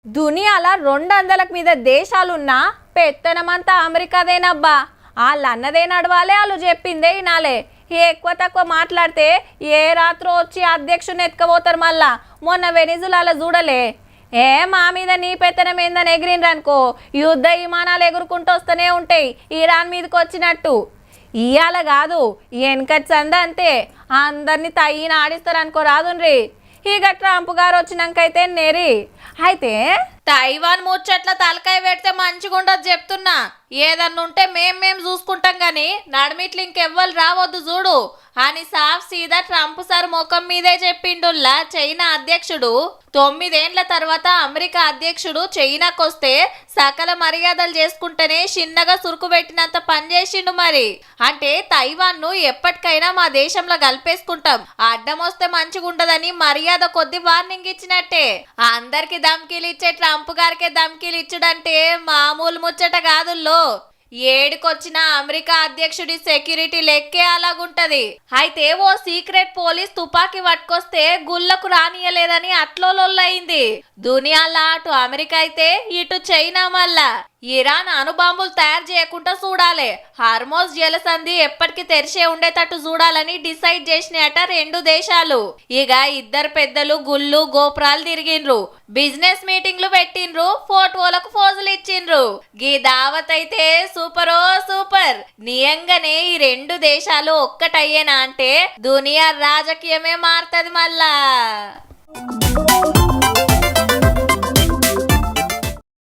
దునియాల 200లకు మీద దేశాలున్నా పెత్తనమంతా అమెరికాదేనబ్బా. వాళ్ళు అన్నదే నడవాలి, వాళ్ళు చెప్పిందే వినాలే. ఎక్కువ తక్కువ మాట్లాడితే ఏ రాత్రో వచ్చి అధ్యక్షుని ఎత్తుకపోతారు. మళ్ళా మొన్న వెనిజులాలో చూడలే, మా మీద నీ పెత్తనం ఏందని ఎగిరిండ్రనుకో యుద్ధ విమానాలు ఎగురుకుంటూ వస్తూనే ఉంటాయి ఇరాన్ మీదకి వచ్చినట్టు. ఇవాళ కాదు వెనకటి సంద అంతే, అందరినీ తయ్యిన ఆడిస్తారు అనుకో రాదుండ్రి. ఇక ట్రంప్ గారు వచ్చినాకైతే నెరి అయితే తైవాన్ ముచ్చట్ల తలకాయ పెడితే మంచిగుండదు చెప్తున్నా. ఏదన్నుంటే మేం చూసుకుంటాం గాని నడిమిట్లు ఇంకెవ్వరు రావద్దు చూడు అని సాఫ్ సీదా ట్రంప్ సార్ ముఖం మీదే చెప్పిండుల్లా. చైనా అధ్యక్షుడు 9 ఏండ్ల తర్వాత అమెరికా అధ్యక్షుడు చైనాకొస్తే సకల మర్యాదలు చేసుకుంటేనే చిన్నగా సురుకు పెట్టినంత పని చేసిండు. మరి అంటే తైవాన్ ను ఎప్పటికైనా మా దేశంలో కలిపేసుకుంటాం, అడ్డం వస్తే మంచిగుండదని మర్యాద కొద్ది వార్నింగ్ ఇచ్చినట్టే. అందరికి ధమ్కీలు ఇచ్చే ట్రంప్ గారికే ధమ్కీలు ఇచ్చుడంటే మామూలు ముచ్చట కాదుల్లో. ఏడుకొచ్చిన అమెరికా అధ్యక్షుడి సెక్యూరిటీ లెక్కే అలాగుంటది. అయితే ఓ సీక్రెట్ పోలీస్ తుపాకీ పట్టుకొస్తే గుళ్ళకు రానియలేదని అట్లోలొల్లయింది. దునియాల అటు అమెరికా అయితే ఇటు చైనా. మళ్ళా ఇరాన్ అణుబాంబులు తయారు చేయకుండా చూడాలి, హార్మోజ్ జలసంధి ఎప్పటికీ తెరిచే ఉండేటట్టు చూడాలని డిసైడ్ చేసినట రెండు దేశాలు. ఇక ఇద్దరు పెద్దలు గుళ్ళు గోపురాలు తిరిగిండ్రు, బిజినెస్ మీటింగ్లు పెట్టిండ్రు, ఫోటోలకు ఫోజులు ఇచ్చిండ్రు. గీ దావత్ అయితే సూపరో సూపర్. నియంగానే ఈ రెండు దేశాలు ఒక్కటయ్యేనా అంటే దునియా రాజకీయమే మారుతుంది మళ్ళా.